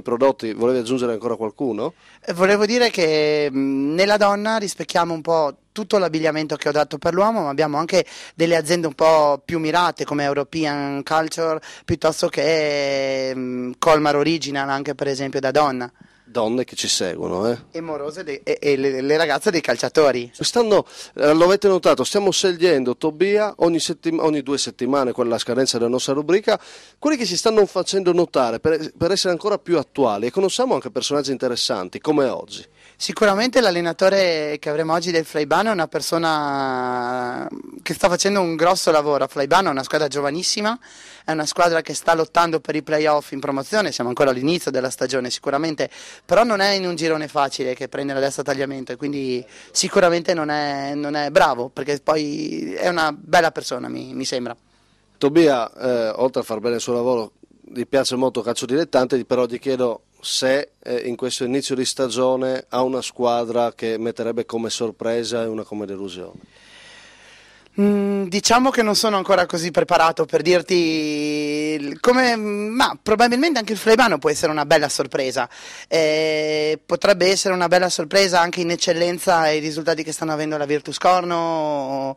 prodotti. Volevi aggiungere ancora qualcuno? Volevo dire che nella donna rispecchiamo un po' tutto l'abbigliamento che ho dato per l'uomo, ma abbiamo anche delle aziende un po' più mirate come European Culture piuttosto che Colmar Original, anche per esempio da donna. Donne che ci seguono, e morose e le ragazze dei calciatori. Quest'anno, lo avete notato, stiamo scegliendo Tobia ogni 2 settimane, quella è la scadenza della nostra rubrica, quelli che si stanno facendo notare per essere ancora più attuali, e conosciamo anche personaggi interessanti come oggi. Sicuramente l'allenatore che avremo oggi del Flaibano è una persona che sta facendo un grosso lavoro. Flaibano è una squadra giovanissima, è una squadra che sta lottando per i playoff in promozione, siamo ancora all'inizio della stagione sicuramente, però non è in un girone facile che prende la destra tagliamento e quindi sicuramente non è bravo, perché poi è una bella persona mi sembra. Tobia, oltre a far bene il suo lavoro, gli piace molto il calcio dilettante, però gli chiedo se in questo inizio di stagione ha una squadra che metterebbe come sorpresa e una come delusione. Diciamo che non sono ancora così preparato per dirti come, ma probabilmente anche il Fleibano può essere una bella sorpresa, potrebbe essere una bella sorpresa anche in eccellenza i risultati che stanno avendo la Virtus Corno,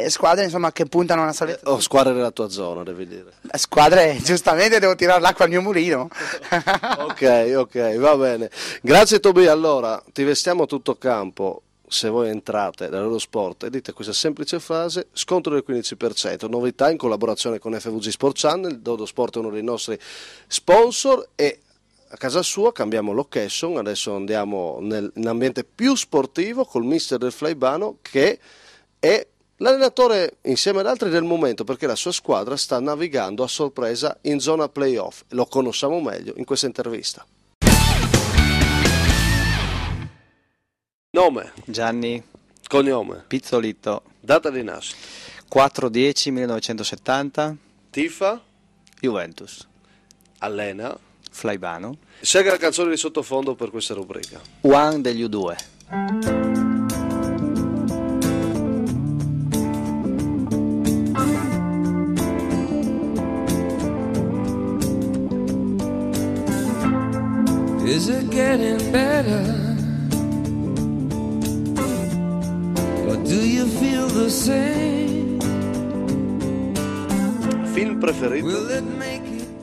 squadre insomma che puntano a una salvezza. O squadre della tua zona, devi dire. Squadre, giustamente devo tirare l'acqua al mio mulino. ok, va bene. Grazie Tobi, allora ti vestiamo tutto campo. Se voi entrate da Eurosport e dite questa semplice frase, sconto del 15%, novità in collaborazione con FVG Sport Channel. Dodo Sport è uno dei nostri sponsor e a casa sua cambiamo location, adesso andiamo in ambiente più sportivo col mister del Fleibano, che è l'allenatore insieme ad altri del momento, perché la sua squadra sta navigando a sorpresa in zona playoff. Lo conosciamo meglio in questa intervista. Nome? Gianni. Cognome? Pizzolito. Data di nascita? 4/10/1970. Tifa? Juventus. Allena? Fleibano. Sceglie la canzone di sottofondo per questa rubrica. One degli U2. Is it getting better? Or do you feel the same? Film preferito?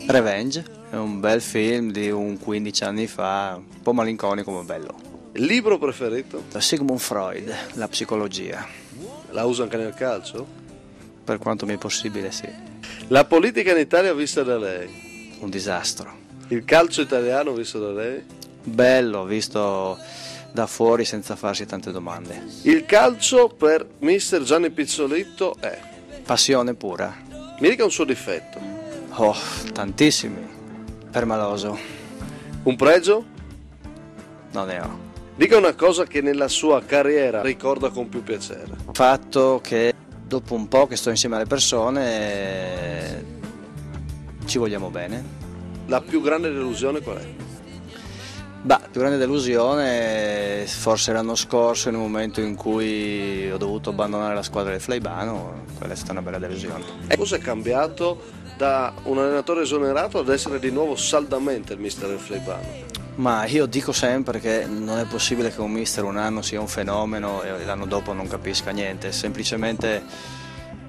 Revenge, è un bel film di un 15 anni fa, un po' malinconico ma bello. Libro preferito? Da Sigmund Freud, La psicologia. La usa anche nel calcio? Per quanto mi è possibile, sì. La politica in Italia vista da lei? Un disastro. Il calcio italiano visto da lei? Bello, visto da fuori senza farsi tante domande. Il calcio per mister Gianni Pizzolito è? Passione pura. Mi dica un suo difetto. Oh, tantissimi. Permaloso. Un pregio? Non ne ho. Dica una cosa che nella sua carriera ricorda con più piacere. Il fatto che dopo un po' che sto insieme alle persone ci vogliamo bene. La più grande delusione qual è? La più grande delusione forse l'anno scorso, nel momento in cui ho dovuto abbandonare la squadra del Fleibano. Quella è stata una bella delusione. Cosa è cambiato da un allenatore esonerato ad essere di nuovo saldamente il mister del Fleibano? Ma io dico sempre che non è possibile che un mister un anno sia un fenomeno e l'anno dopo non capisca niente. Semplicemente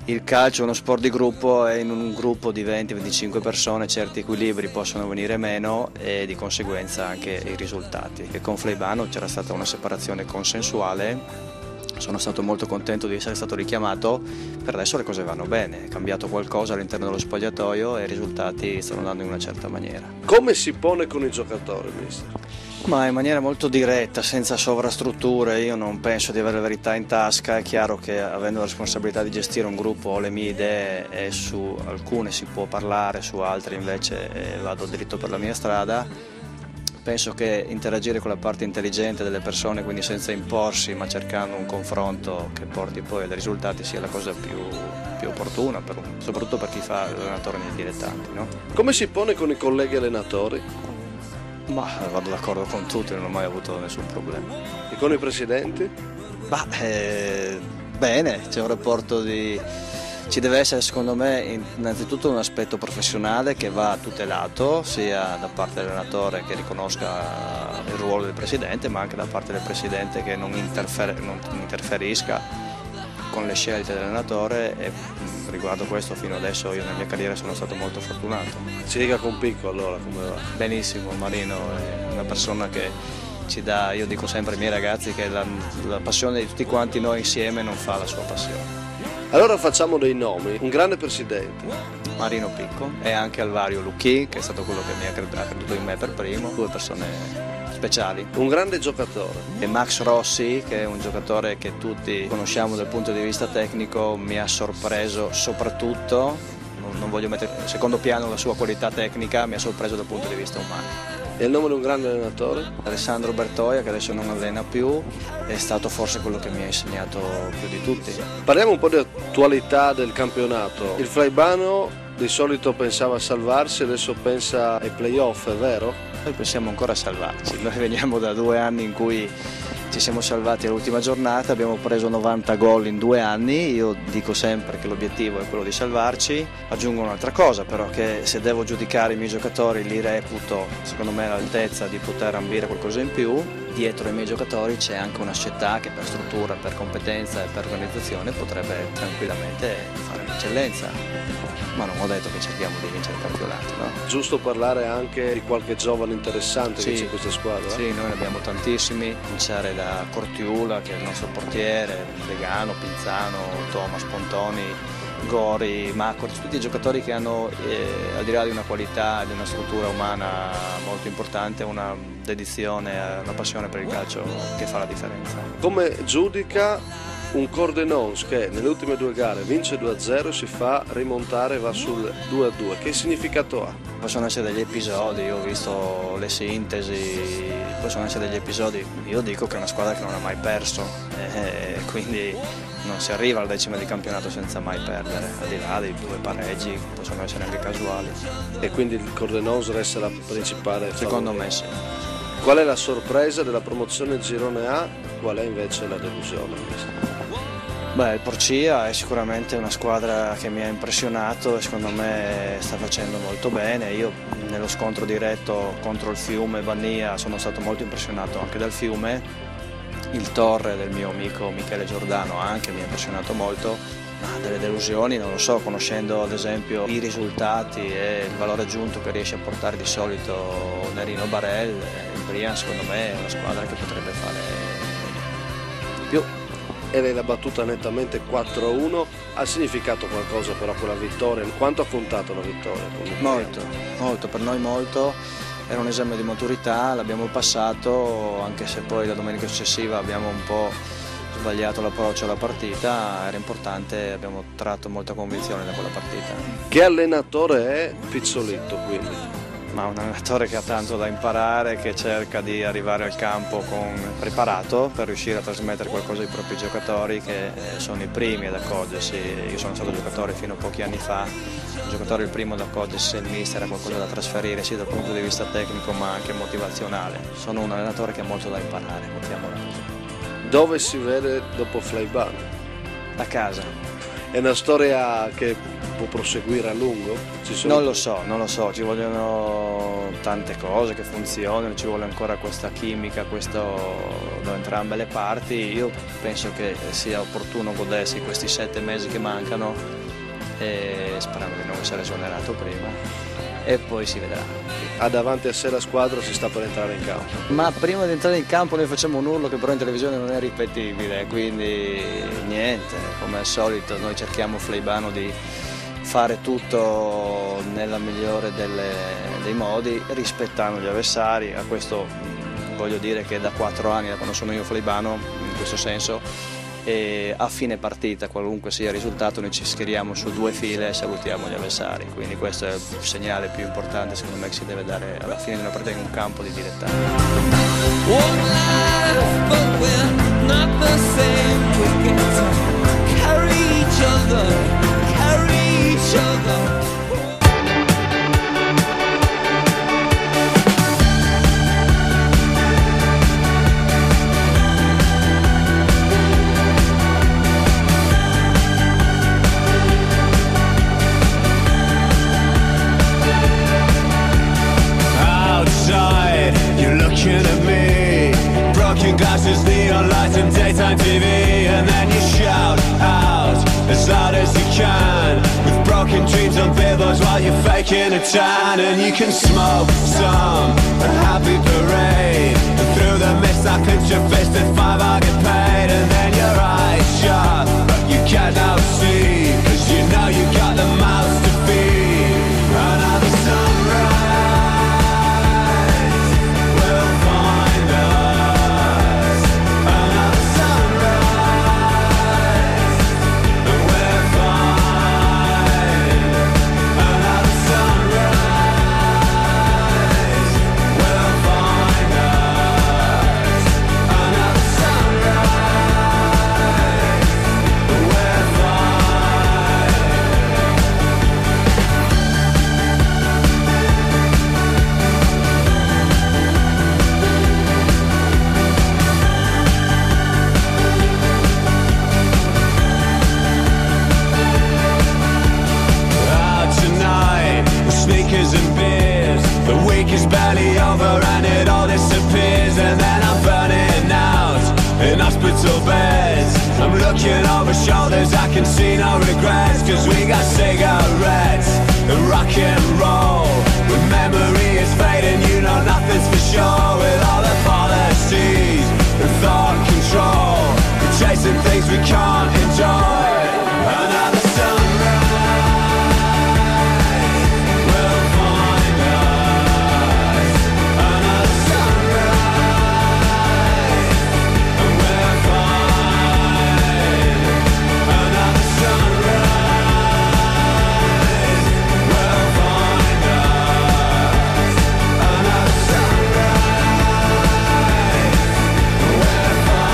il calcio è uno sport di gruppo e in un gruppo di 20-25 persone certi equilibri possono venire meno e di conseguenza anche i risultati. E con Fleibano c'era stata una separazione consensuale, sono stato molto contento di essere stato richiamato, per adesso le cose vanno bene, è cambiato qualcosa all'interno dello spogliatoio e i risultati stanno andando in una certa maniera. Come si pone con i giocatori, mister? Ma in maniera molto diretta, senza sovrastrutture. Io non penso di avere la verità in tasca. È chiaro che avendo la responsabilità di gestire un gruppo ho le mie idee e su alcune si può parlare, su altre invece vado dritto per la mia strada. Penso che interagire con la parte intelligente delle persone, quindi senza imporsi ma cercando un confronto che porti poi a dei risultati, sia la cosa più opportuna, soprattutto per chi fa l'allenatore nei dilettanti, no? Come si pone con i colleghi allenatori? Ma vado d'accordo con tutti, non ho mai avuto nessun problema. E con i presidenti? Bene, c'è un rapporto ci deve essere secondo me innanzitutto un aspetto professionale che va tutelato sia da parte dell'allenatore che riconosca il ruolo del presidente, ma anche da parte del presidente che non interferisca con le scelte dell'allenatore, e riguardo questo fino adesso io nella mia carriera sono stato molto fortunato. Si dica con Picco allora come va? Benissimo, Marino è una persona che ci dà, io dico sempre ai miei ragazzi che la passione di tutti quanti noi insieme non fa la sua passione. Allora facciamo dei nomi, un grande presidente. Marino Picco e anche Alvario Lucchi, che è stato quello che mi ha creduto in me per primo, due persone speciali. Un grande giocatore. E Max Rossi, che è un giocatore che tutti conosciamo dal punto di vista tecnico, mi ha sorpreso soprattutto, non voglio mettere in secondo piano la sua qualità tecnica, mi ha sorpreso dal punto di vista umano. E il nome di un grande allenatore? Alessandro Bertoia, che adesso non allena più, è stato forse quello che mi ha insegnato più di tutti. Parliamo un po' di attualità del campionato. Il Fleibano di solito pensava a salvarsi, adesso pensa ai playoff, è vero? Noi pensiamo ancora a salvarci, noi veniamo da 2 anni in cui ci siamo salvati all'ultima giornata, abbiamo preso 90 gol in 2 anni, io dico sempre che l'obiettivo è quello di salvarci. Aggiungo un'altra cosa però, che se devo giudicare i miei giocatori li reputo secondo me all'altezza di poter ambire qualcosa in più. Dietro ai miei giocatori c'è anche una società che per struttura, per competenza e per organizzazione potrebbe tranquillamente fare l'eccellenza, ma non ho detto che cerchiamo di vincere il campionato, no? Giusto parlare anche di qualche giovane interessante che c'è in questa squadra? Sì, noi ne abbiamo tantissimi, cominciare da Cortiula che è il nostro portiere, Vegano, Pinzano, Thomas, Pontoni, Gori, Macor, tutti i giocatori che hanno al di là di una qualità e di una struttura umana molto importante, una dedizione, una passione per il calcio che fa la differenza. Come giudica un Cordenons che nelle ultime 2 gare vince 2-0 e si fa rimontare, va sul 2-2, che significato ha? Possono essere degli episodi, io ho visto le sintesi, possono essere degli episodi, io dico che è una squadra che non ha mai perso, quindi non si arriva al 10° di campionato senza mai perdere, al di là dei 2 pareggi, possono essere anche casuali. E quindi il Cordenons resta la principale? Secondo me sì. Qual è la sorpresa della promozione Girone A? Qual è invece la delusione? Beh, il Porcia è sicuramente una squadra che mi ha impressionato e secondo me sta facendo molto bene. Io nello scontro diretto contro il Fiume Bannia sono stato molto impressionato anche dal Fiume. Il Torre del mio amico Michele Giordano anche mi ha impressionato molto. Ma delle delusioni non lo so, conoscendo ad esempio i risultati e il valore aggiunto che riesce a portare di solito Nerino Barel, il Brian secondo me è una squadra che potrebbe fare di più. E lei l'ha battuta nettamente 4-1, ha significato qualcosa però quella vittoria? Quanto ha contato la vittoria? Molto, per noi molto, era un esame di maturità, l'abbiamo passato, anche se poi la domenica successiva abbiamo un po' sbagliato l'approccio alla partita, era importante, abbiamo tratto molta convinzione da quella partita. Che allenatore è Pizzolitto quindi? Ma un allenatore che ha tanto da imparare, che cerca di arrivare al campo preparato per riuscire a trasmettere qualcosa ai propri giocatori che sono i primi ad accorgersi. Io sono stato giocatore fino a pochi anni fa, un giocatore il primo ad accorgersi se il mister ha qualcosa da trasferire sia dal punto di vista tecnico ma anche motivazionale. Sono un allenatore che ha molto da imparare, mettiamola così. Dove si vede dopo Fleiban? A casa. È una storia che può proseguire a lungo? Non lo so, ci vogliono tante cose che funzionano, ci vuole ancora questa chimica, questo da entrambe le parti. Io penso che sia opportuno godersi questi 7 mesi che mancano e sperando di non essere esonerato prima e poi si vedrà. Ha davanti a sé la squadra, si sta per entrare in campo. Ma prima di entrare in campo noi facciamo un urlo che però in televisione non è ripetibile, quindi niente, come al solito noi cerchiamo Fleibano di fare tutto nella migliore dei modi, rispettando gli avversari. A questo voglio dire che da 4 anni, da quando sono io Fleibano, in questo senso, e a fine partita, qualunque sia il risultato, noi ci schieriamo su 2 file e salutiamo gli avversari, quindi questo è il segnale più importante secondo me che si deve dare alla fine di una partita in un campo di dilettanti. You're looking at me, broken glasses, neon lights and daytime TV, and then you shout out as loud as you can, with broken dreams on billboards while you're faking a tan. And you can smoke some a happy parade, and through the mist I clench your fist at 5 I get paid. And then your eyes shut, but you cannot see, cause you know you got the mouths to feed. Another sunrise Cause I can see no regrets, cause we got cigarettes and rock and roll. When memory is fading, you know nothing's for sure. With all the policies and thought control, we're chasing things we can't enjoy. Another sunrise will find us. Another sunrise and we're fine. Another sunrise will find us. Another sunrise we're fine.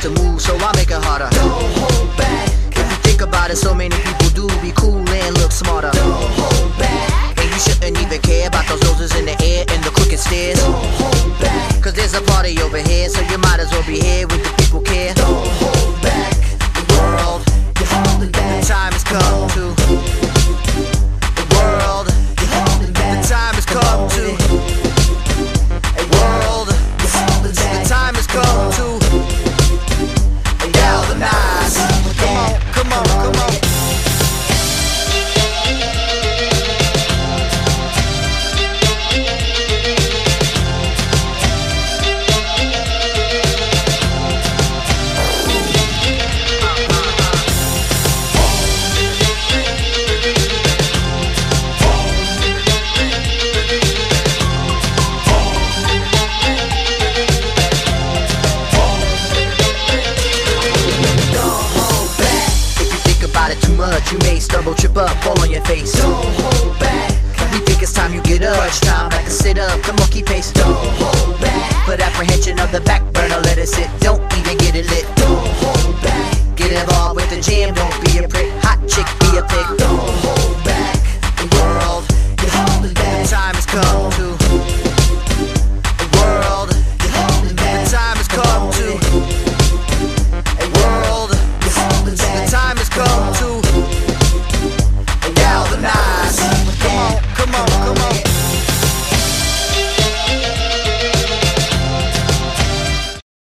To move, so I make it harder. Don't hold back. If you think about it, so many people do be cool and look smarter. Don't hold back. And you shouldn't even care about those noses in the air and the crooked stairs. Don't hold back. Cause there's a party over here, so you might as well be here with the people care. Don't hold back. The world, you're holding back. The time has come to. The world, you're holding back. The time has come to. A world, you're holding back. The time has come to. Galvanize. Come on, come on, come on. You may stumble, trip up, fall on your face. Don't hold back. We think it's time you get up. Crunch time, back to sit up, the monkey pace. Don't hold back. Put apprehension on the back burner, let it sit. Don't even get it lit. Don't hold back. Get involved with the jam, don't be a